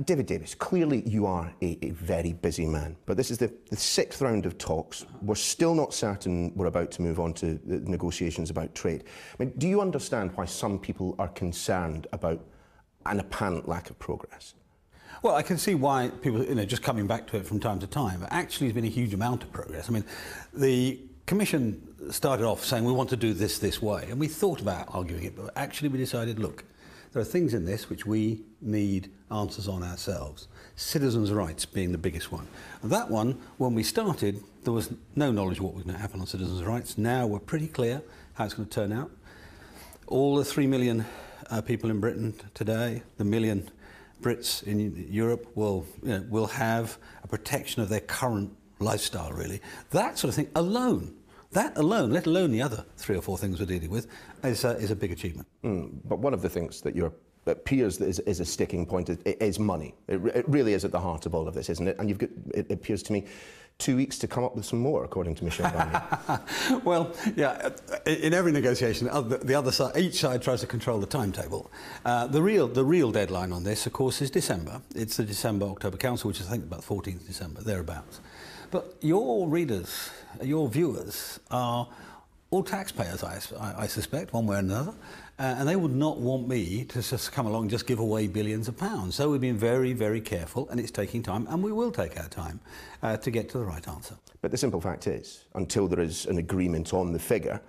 David Davis, clearly you are a very busy man, but this is the sixth round of talks. We're still not certain we're about to move on to the negotiations about trade. I mean, do you understand why some people are concerned about an apparent lack of progress? Well, I can see why people, just coming back to it from time to time. Actually, there's been a huge amount of progress. I mean, the Commission started off saying we want to do this way, and we thought about arguing it, but actually we decided, look, there are things in this which we need answers on ourselves. Citizens' rights being the biggest one. And that one, when we started, there was no knowledge of what was going to happen on citizens' rights. Now we're pretty clear how it's going to turn out. All the 3 million people in Britain today, the million Brits in Europe will have a protection of their current lifestyle, really. That sort of thing alone, let alone the other 3 or 4 things we're dealing with, is a big achievement. But one of the things that appears that is a sticking point is money. It really is at the heart of all of this, isn't it? And you've got, it appears to me, 2 weeks to come up with some more, according to Michel Barnier. Well, yeah, in every negotiation, the other side, each side tries to control the timetable. The real deadline on this, of course, is December. It's the December-October Council, which is, I think, about 14th December, thereabouts. But your readers, your viewers, are all taxpayers, I suspect, one way or another, and they would not want me to just come along and just give away billions of pounds. So we've been very, very careful, and it's taking time, and we will take our time to get to the right answer. But the simple fact is, until there is an agreement on the figure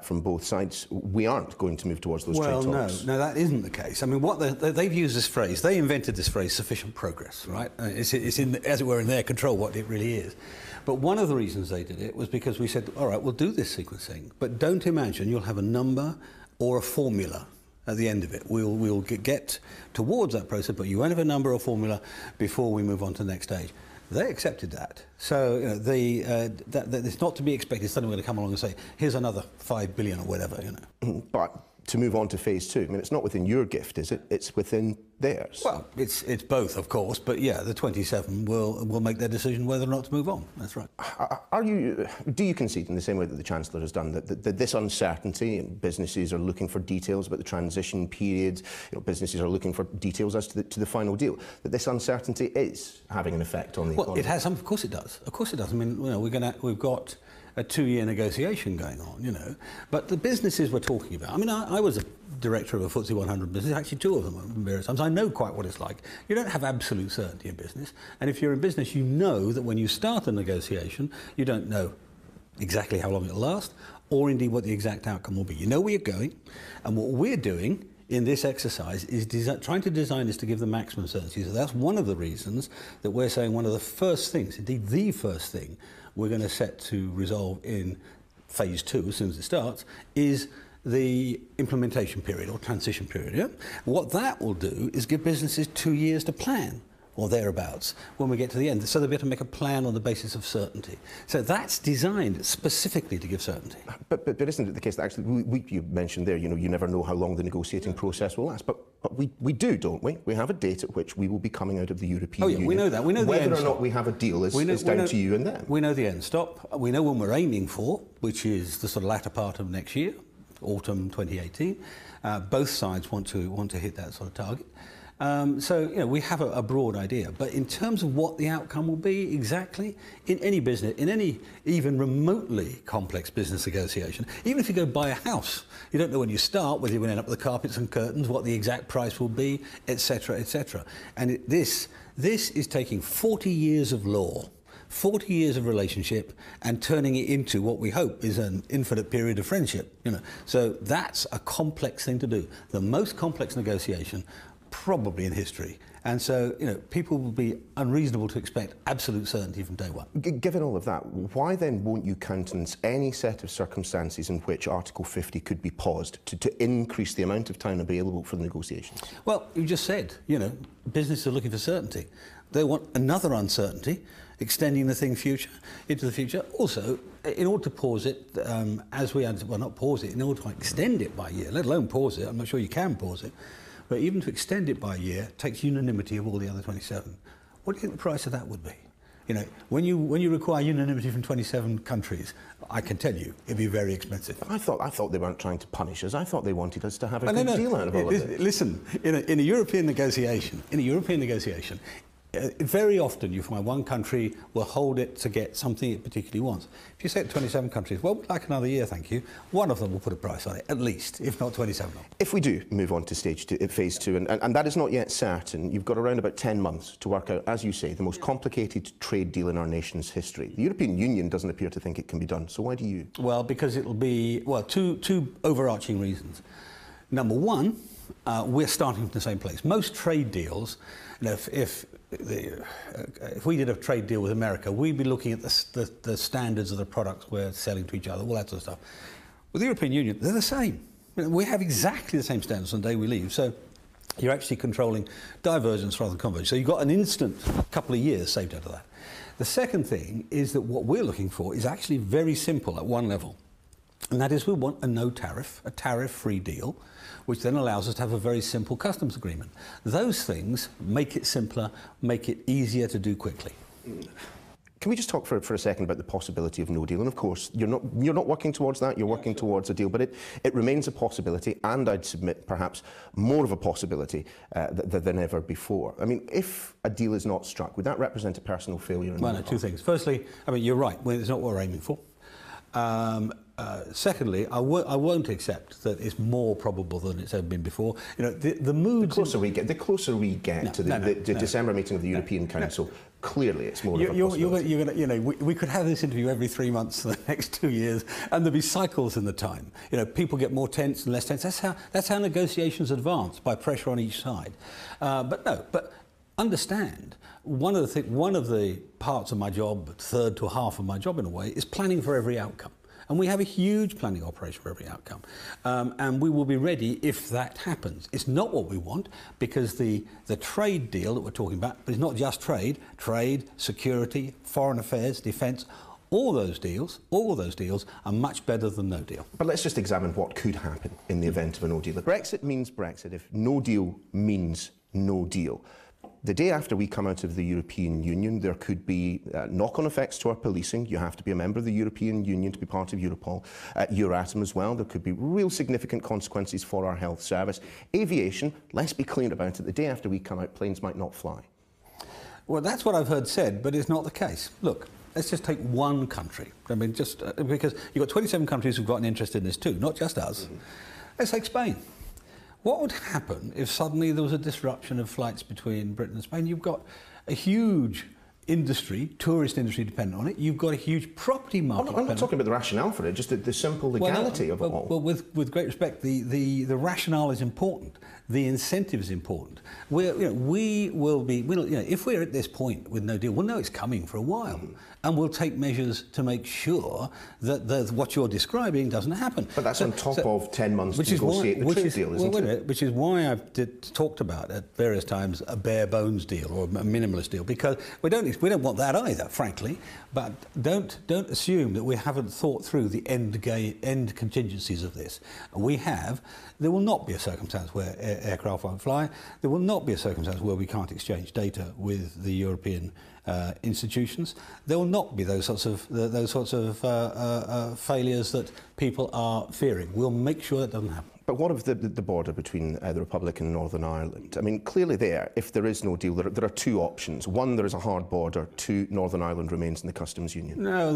from both sides, we aren't going to move towards those trade talks. Well, no, that isn't the case. I mean, what they've used this phrase, they invented this phrase, sufficient progress, right? It's in, as it were, in their control what it really is. But one of the reasons they did it was because we said, all right, we'll do this sequencing, but don't imagine you'll have a number or a formula at the end of it. We'll get towards that process, but you won't have a number or formula before we move on to the next stage. They accepted that. So it's not to be expected suddenly we're going to come along and say, here's another 5 billion or whatever, But to move on to phase 2, I mean, it's not within your gift, is it? It's within theirs. Well, it's both, of course, but yeah, the 27 will make their decision whether or not to move on. That's right. Do you concede in the same way that the Chancellor has done that this uncertainty, and businesses are looking for details about the transition period, businesses are looking for details as to the final deal, that this uncertainty is having an effect on the economy? Well, it has. Of course it does. Of course it does. I mean, we've got a 2-year negotiation going on, But the businesses we're talking about, I mean, I was a director of a FTSE 100 business, actually 2 of them at various times. I know quite what it's like. You don't have absolute certainty in business. And if you're in business, you know that when you start a negotiation, you don't know exactly how long it'll last, or indeed what the exact outcome will be. You know where you're going, and what we're doing in this exercise is trying to design this to give the maximum certainty. So that's one of the reasons that we're saying one of the first things, indeed the first thing, we're going to set to resolve in phase 2 as soon as it starts, is the implementation period or transition period. Yeah? What that will do is give businesses 2 years to plan, or thereabouts, when we get to the end, so they'll be able to make a plan on the basis of certainty. So that's designed specifically to give certainty. But isn't it the case that actually, you mentioned there, you never know how long the negotiating process will last, but we do, don't we? We have a date at which we will be coming out of the European Union. We know that. We know whether the end or not we have a deal is down to you and them. We know the end stop. We know when we're aiming for, which is the sort of latter part of next year, autumn 2018. Both sides want to hit that sort of target. So, we have a broad idea, but in terms of what the outcome will be exactly, in any business, in any even remotely complex business negotiation, even if you go buy a house, you don't know when you start whether you're going to end up with the carpets and curtains, what the exact price will be, etc., etc. And this is taking 40 years of law, 40 years of relationship, and turning it into what we hope is an infinite period of friendship. So that's a complex thing to do. The most complex negotiation probably in history. And so, people will be unreasonable to expect absolute certainty from day one. Given all of that, why then won't you countenance any set of circumstances in which Article 50 could be paused to increase the amount of time available for the negotiations? Well, you just said, businesses are looking for certainty. They want another uncertainty, extending the thing into the future. Also, in order to pause it, not pause it, in order to extend it by a year, let alone pause it, I'm not sure you can pause it, but even to extend it by a year takes unanimity of all the other 27. What do you think the price of that would be? You know, when you require unanimity from 27 countries, I can tell you it'd be very expensive. I thought they weren't trying to punish us. I thought they wanted us to have a good deal out of all of this. Listen, in a European negotiation, very often you find one country will hold it to get something it particularly wants. If you say to 27 countries, well, we'd like another year, thank you, one of them will put a price on it, at least, if not 27 of them. If we do move on to phase two, and that is not yet certain, you've got around about 10 months to work out, as you say, the most complicated trade deal in our nation's history. The European Union doesn't appear to think it can be done, so why do you? Well, because it'll be, well, two overarching reasons. Number one, we're starting from the same place. Most trade deals, you know, if we did a trade deal with America, we'd be looking at the standards of the products we're selling to each other, all that sort of stuff. With the European Union, they're the same. You know, we have exactly the same standards on the day we leave. So you're actually controlling divergence rather than convergence. So you've got an instant couple of years saved out of that. The second thing is that what we're looking for is actually very simple at one level. And that is we want a no tariff, a tariff-free deal, which then allows us to have a very simple customs agreement. Those things make it simpler, make it easier to do quickly. Can we just talk for a second about the possibility of no deal? And of course, you're not working towards that, you're working towards a deal, but it remains a possibility, and I'd submit perhaps more of a possibility than ever before. I mean, if a deal is not struck, would that represent a personal failure? Well, no, two things. Firstly, I mean, you're right, it's not what we're aiming for. Secondly, I won't accept that it's more probable than it's ever been before. You know, the mood. The closer we get to the December meeting of the European Council, clearly it's more of a possibility. You know, we could have this interview every 3 months for the next 2 years, and there'll be cycles in the time. You know, people get more tense and less tense. That's how negotiations advance, by pressure on each side. But understand, one of the parts of my job, third to half of my job in a way, is planning for every outcome. And we have a huge planning operation for every outcome. And we will be ready if that happens. It's not what we want, because the trade deal that we're talking about is not just trade, security, foreign affairs, defence. All those deals are much better than no deal. But let's just examine what could happen in the event of a no deal. If Brexit means Brexit, if no deal means no deal, the day after we come out of the European Union, there could be knock-on effects to our policing. You have to be a member of the European Union to be part of Europol. Euratom as well. There could be real significant consequences for our health service. Aviation, let's be clear about it. The day after we come out, planes might not fly. Well, that's what I've heard said, but it's not the case. Look, let's just take one country. I mean, just because you've got 27 countries who've got an interest in this too, not just us. Let's take Spain. What would happen if suddenly there was a disruption of flights between Britain and Spain? You've got a huge industry, tourist industry dependent on it. You've got a huge property market. I'm not talking about the rationale for it, just the simple legality of it all. Well, with great respect, the rationale is important. The incentive is important. If we're at this point with no deal, we'll know it's coming for a while, and we'll take measures to make sure that what you're describing doesn't happen. But that's on top of 10 months to negotiate the trade deal, isn't it? Which is why I've talked about at various times a bare bones deal or a minimalist deal, because we don't want that either, frankly. But don't assume that we haven't thought through the end contingencies of this. We have. There will not be a circumstance where aircraft won't fly. There will not be a circumstance where we can't exchange data with the European institutions. There will not be those sorts of failures that people are fearing. We'll make sure that doesn't happen. But what of the border between the Republic and Northern Ireland? I mean, clearly there, if there is no deal, there are two options. One, there is a hard border. Two, Northern Ireland remains in the customs union. No,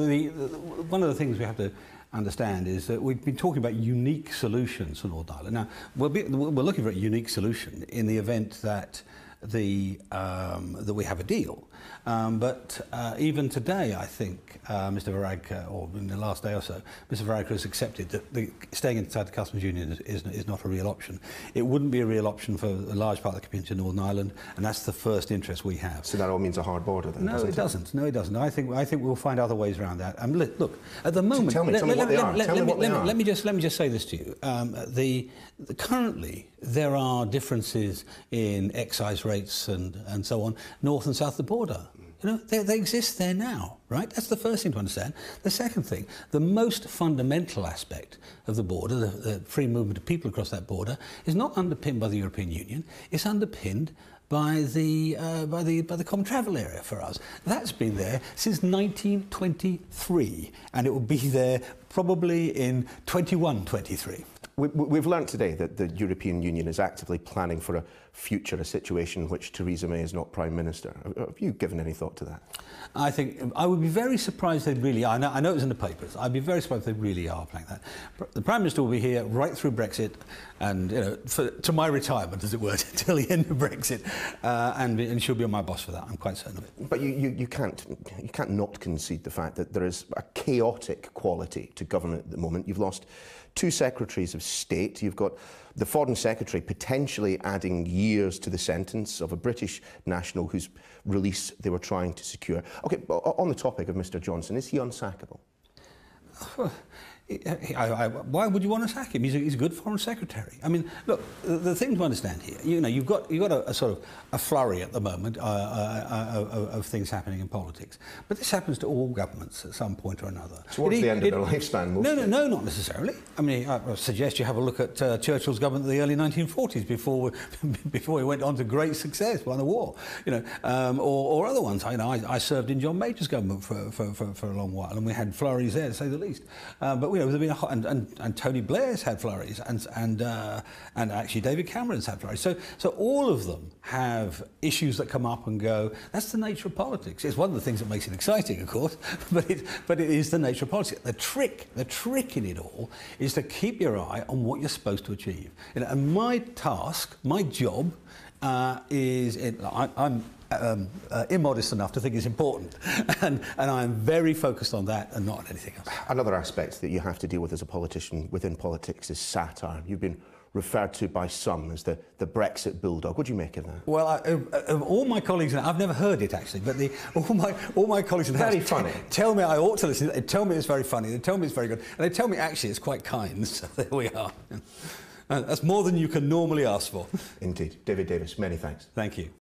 one of the things we have to understand is that we've been talking about unique solutions for Northern Ireland. Now, we're looking for a unique solution in the event that that we have a deal. But even today, I think Mr. Varadkar, or in the last day or so, Mr. Varadkar has accepted that staying inside the customs union is not a real option. It wouldn't be a real option for a large part of the community in Northern Ireland, and that's the first interest we have. So that all means a hard border then? No, it doesn't. No, it doesn't. I think we'll find other ways around that. Look, at the moment, tell me what they are. Let me just say this to you. Currently, there are differences in excise rates and so on, north and south of the border. You know, they exist there now, right? That's the first thing to understand. The second thing, the most fundamental aspect of the border, the free movement of people across that border, is not underpinned by the European Union. It's underpinned by the common travel area for us. That's been there since 1923, and it will be there probably in 21-23. We've learnt today that the European Union is actively planning for a future, a situation in which Theresa May is not Prime Minister. Have you given any thought to that? I think I would be very surprised they really are. I know it was in the papers. I'd be very surprised if they really are playing that. The Prime Minister will be here right through Brexit and, to my retirement, as it were, till the end of Brexit. And she'll be my boss for that. I'm quite certain of it. But you can't not concede the fact that there is a chaotic quality to government at the moment. You've lost 2 Secretaries of State. You've got the Foreign Secretary potentially adding years to the sentence of a British national whose release they were trying to secure. OK, on the topic of Mr Johnson, is he unsackable? Why would you want to sack him? He's a good foreign secretary. I mean, look, the thing to understand here, you've got a sort of a flurry at the moment of things happening in politics, but this happens to all governments at some point or another. Towards the end of their lifespan, mostly. No, not necessarily. I mean, I suggest you have a look at Churchill's government in the early 1940s before he went on to great success, won a war, or other ones. I served in John Major's government for a long while, and we had flurries there, to say the least. But there's been and Tony Blair's had flurries, and actually David Cameron's had flurries. So all of them have issues that come up and go. That's the nature of politics. It's one of the things that makes it exciting, of course, but it is the nature of politics. The trick in it all is to keep your eye on what you're supposed to achieve. And my task, my job, is I'm immodest enough to think it's important, and I'm very focused on that and not on anything else. Another aspect that you have to deal with as a politician within politics is satire. You've been referred to by some as the Brexit bulldog. What do you make of that? Well, of all my colleagues, I've never heard it actually, but all my colleagues in the House funny. Tell me I ought to listen. They tell me it's very funny. They tell me it's very good, and they tell me actually it's quite kind. So there we are. That's more than you can normally ask for. Indeed. David Davis, many thanks. Thank you.